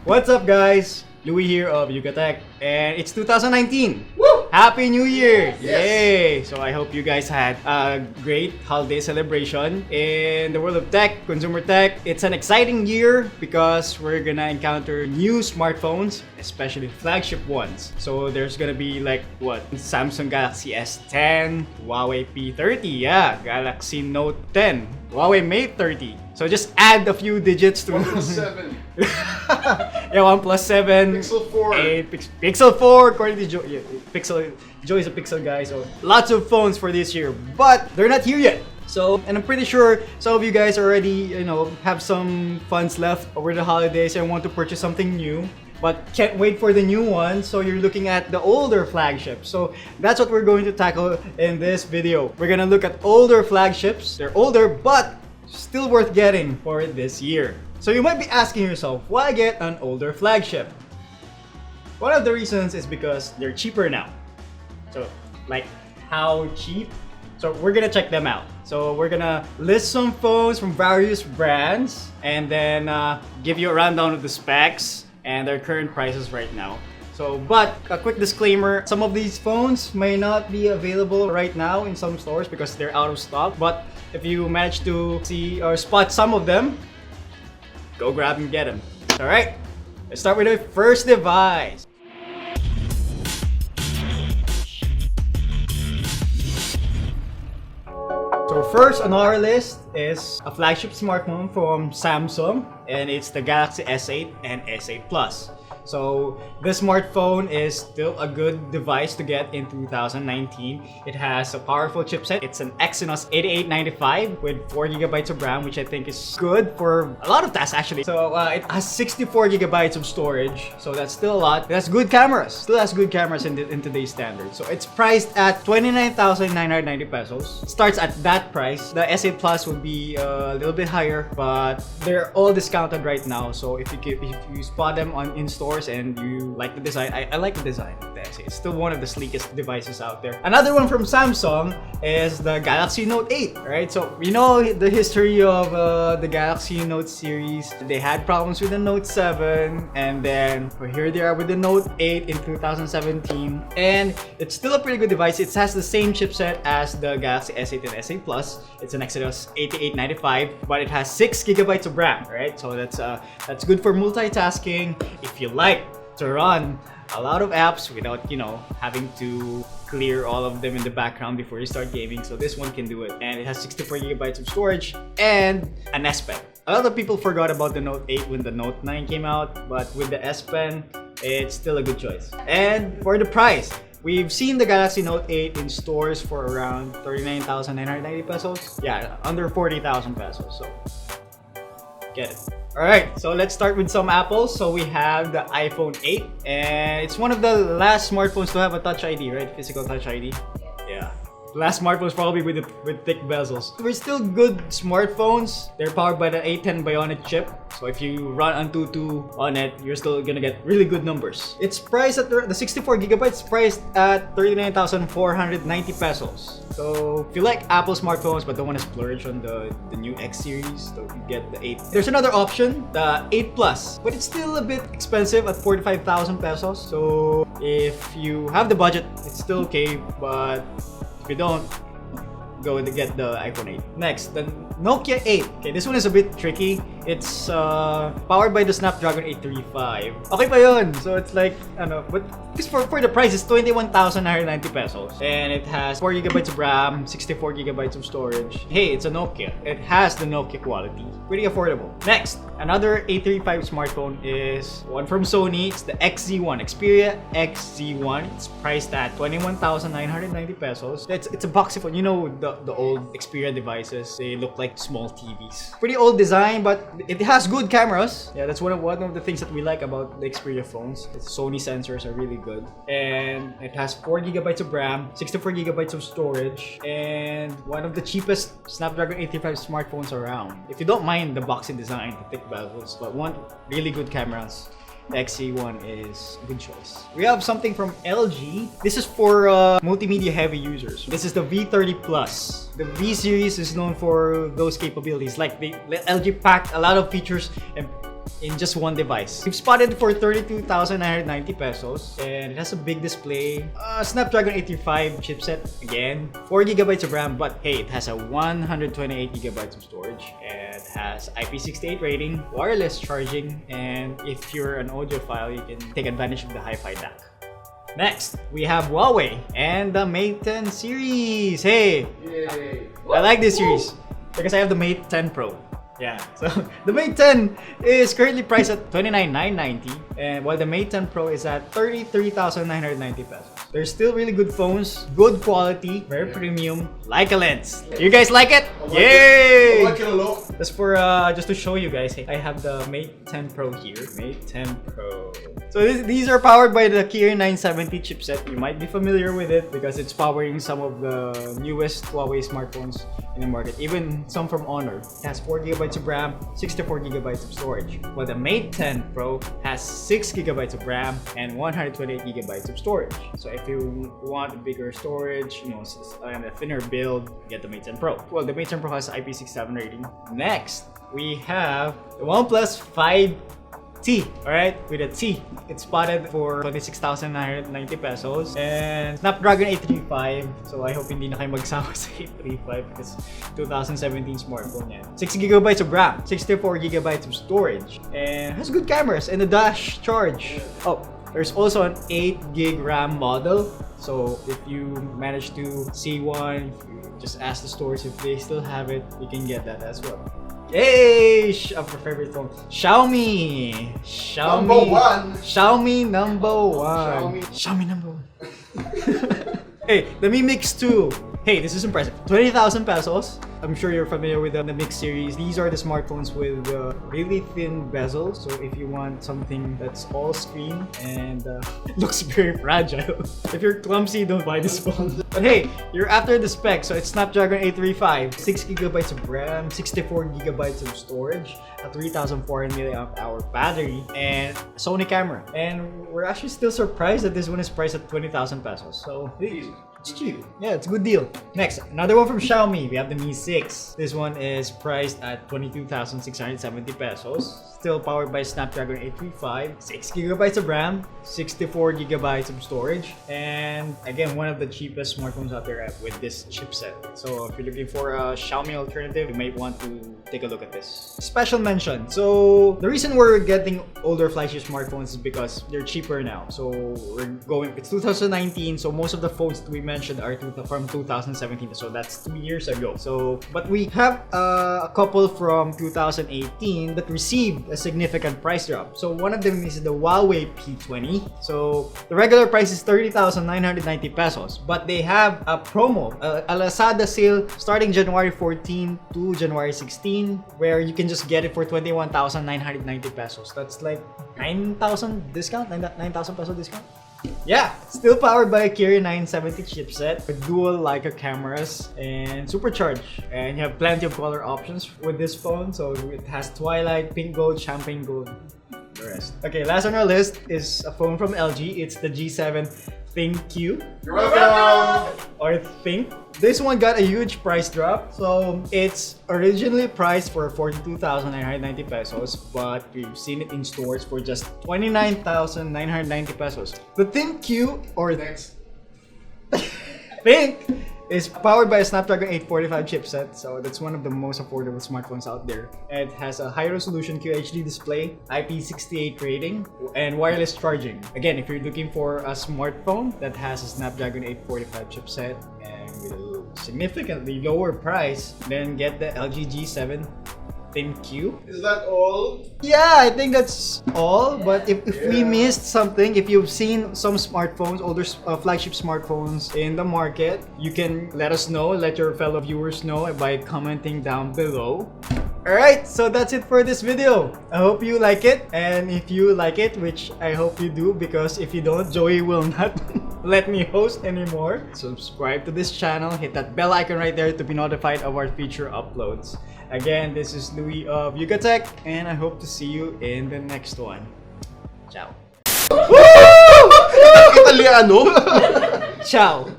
What's up, guys? Louis here of YugaTech, and it's 2019. Woo! Happy New Year! Yes. Yay! So I hope you guys had a great holiday celebration. In the world of tech, consumer tech, it's an exciting year because we're gonna encounter new smartphones, especially flagship ones. So there's gonna be like what? Samsung Galaxy S10, Huawei P30, Galaxy Note 10, Huawei Mate 30. So just add a few digits to OnePlus 7. OnePlus 7. Pixel 4. Pixel 4, according to Joe. Joe is a Pixel guy, so lots of phones for this year. But they're not here yet. So, and I'm pretty sure some of you guys already, have some funds left over the holidays and want to purchase something new, but can't wait for the new one, so you're looking at the older flagships. So that's what we're going to tackle in this video. We're gonna look at older flagships. They're older, but still worth getting for this year. So you might be asking yourself, why get an older flagship? One of the reasons is because they're cheaper now. So, like, how cheap? So we're gonna check them out. So we're gonna list some phones from various brands and then give you a rundown of the specs and their current prices right now. So, but a quick disclaimer, some of these phones may not be available right now in some stores because they're out of stock. But if you manage to see or spot some of them, go grab and get them. Alright, let's start with the first device. So first on our list is a flagship smartphone from Samsung, and it's the Galaxy S8 and S8 Plus. So this smartphone is still a good device to get in 2019. It has a powerful chipset. It's an Exynos 8895 with 4GB of RAM, which I think is good for a lot of tasks actually. So it has 64GB of storage, so that's still a lot. It has good cameras. Still has good cameras in today's standards. So it's priced at 29,990 pesos. It starts at that price. The S8 Plus would be a little bit higher, but they're all discounted right now. So if you spot them in stores and you like the design, I like the design of the S8. It's still one of the sleekest devices out there. Another one from Samsung is the Galaxy Note 8, right? So you know the history of the Galaxy Note series. They had problems with the Note 7, and then here they are with the Note 8 in 2017, and it's still a pretty good device. It has the same chipset as the Galaxy S8 and S8 Plus. It's an Exynos 8895, but it has 6GB of RAM, right? So that's good for multitasking. If you like to run a lot of apps without having to clear all of them in the background before you start gaming, so this one can do it. And it has 64GB of storage and an S Pen. A lot of people forgot about the Note 8 when the Note 9 came out, but with the S Pen, it's still a good choice. And for the price, we've seen the Galaxy Note 8 in stores for around 39,990 pesos. Yeah, under 40,000 pesos. So get it. Alright, so let's start with some Apples. So we have the iPhone 8, and it's one of the last smartphones to have a Touch ID, right? Physical Touch ID. Yeah. Last smartphones probably with thick bezels. We're still good smartphones. They're powered by the A10 Bionic chip. So if you run Antutu on it, you're still gonna get really good numbers. It's priced at the 64GB is priced at 39,490 pesos. So if you like Apple smartphones but don't want to splurge on the new X series, so you get the 8. There's another option, the 8 Plus, but it's still a bit expensive at 45,000 pesos. So if you have the budget, it's still okay, but if you don't, go and get the iPhone 8. Next, the Nokia 8. Okay, this one is a bit tricky. It's powered by the Snapdragon 835. Okay pa yun. So it's like, but because for the price, it's 21,990 pesos. And it has 4GB of RAM, 64GB of storage. Hey, it's a Nokia. It has the Nokia quality. Pretty affordable. Next, another 835 smartphone is one from Sony. It's the XZ1, Xperia XZ1. It's priced at 21,990 pesos. It's a boxy phone. You know the old Xperia devices. They look like small TVs. Pretty old design, but it has good cameras. Yeah, that's one of the things that we like about the Xperia phones. The Sony sensors are really good. And it has 4GB of RAM, 64GB of storage, and one of the cheapest Snapdragon 835 smartphones around. If you don't mind the boxy design, the thick bezels, but want really good cameras, the XZ1 is a good choice. We have something from LG. This is for multimedia heavy users. This is the V30 Plus. The V series is known for those capabilities. Like LG packed a lot of features and in just one device. We've spotted it for 32,990 pesos and it has a big display, Snapdragon 835 chipset, again, 4GB of RAM, but hey, it has a 128GB of storage and has IP68 rating, wireless charging, and if you're an audiophile, you can take advantage of the hi-fi DAC. Next, we have Huawei and the Mate 10 series. Hey, yay. I like this series because I have the Mate 10 Pro. Yeah, so the Mate 10 is currently priced at 29,990, and while the Mate 10 Pro is at 33,990 pesos. They're still really good phones, good quality, very premium, like a lens. You guys like it? Yay! That's for just to show you guys. Hey, I have the Mate 10 Pro here. Mate 10 Pro. So these are powered by the Kirin 970 chipset. You might be familiar with it because it's powering some of the newest Huawei smartphones in the market, even some from Honor. It has 4GB of RAM, 64GB of storage, while the Mate 10 Pro has 6GB of RAM and 128GB of storage. So if you want a bigger storage, and a thinner build, get the Mate 10 Pro. Well, the Mate 10 Pro has IP67 rating. Next, we have the OnePlus 5T, alright, with a T. It's spotted for 26,990 pesos and Snapdragon 835. So I hope hindi na kayo magsama sa 835 because 2017 smartphone yan. 6GB of RAM, 64GB of storage, and has good cameras and a dash charge. Oh, there's also an 8GB RAM model. So if you manage to see one, if you just ask the stores if they still have it, you can get that as well. Yay! Our favorite phone, Xiaomi. Number one. Xiaomi number one. Xiaomi number one. Hey, the Mi Mix 2. Hey, this is impressive. 20,000 pesos. I'm sure you're familiar with the Mix series. These are the smartphones with really thin bezels. So if you want something that's all screen and looks very fragile, if you're clumsy, don't buy this phone. But hey, you're after the specs. So it's Snapdragon 835, 6GB of RAM, 64GB of storage, a 3,400 mAh battery, and a Sony camera. And we're actually still surprised that this one is priced at 20,000 pesos. So it's cheap. Yeah, it's a good deal. Next, another one from Xiaomi. We have the Mi 6. This one is priced at 22,670 pesos. Still powered by Snapdragon 835, 6GB of RAM, 64GB of storage, and again, one of the cheapest smartphones out there with this chipset. So if you're looking for a Xiaomi alternative, you might want to take a look at this. Special mention. So the reason we're getting older flagship smartphones is because they're cheaper now. So it's 2019, so most of the phones that we mentioned are from 2017. So that's 2 years ago. So, but we have a couple from 2018 that received a significant price drop. So one of them is the Huawei P20. So the regular price is 30,990 pesos, but they have a promo, a Lazada sale starting January 14 to January 16, where you can just get it for 21,990 pesos. That's like 9,000 discount, 9,000 peso discount. Yeah, still powered by a Kirin 970 chipset with dual Leica cameras and supercharged, and you have plenty of color options with this phone. So it has twilight, pink gold, champagne gold, the rest. Okay, last on our list is a phone from LG. It's the G7 ThinQ. You're welcome! Or Think. This one got a huge price drop. So it's originally priced for 42,990 pesos, but we've seen it in stores for just 29,990 pesos. The ThinQ, or Think, is powered by a Snapdragon 845 chipset, so that's one of the most affordable smartphones out there. It has a high-resolution QHD display, IP68 rating, and wireless charging. Again, if you're looking for a smartphone that has a Snapdragon 845 chipset and with a significantly lower price, then get the LG G7 ThinQ. Is that all? Yeah, I think that's all. But if we missed something, if you've seen some smartphones, older flagship smartphones in the market, you can let us know, let your fellow viewers know by commenting down below. Alright, so that's it for this video. I hope you like it, and if you like it, which I hope you do, because if you don't, Joey will not let me host anymore. Subscribe to this channel, hit that bell icon right there to be notified of our future uploads. Again, this is Louis of YugaTech, and I hope to see you in the next one. Ciao. Italiano? Ciao.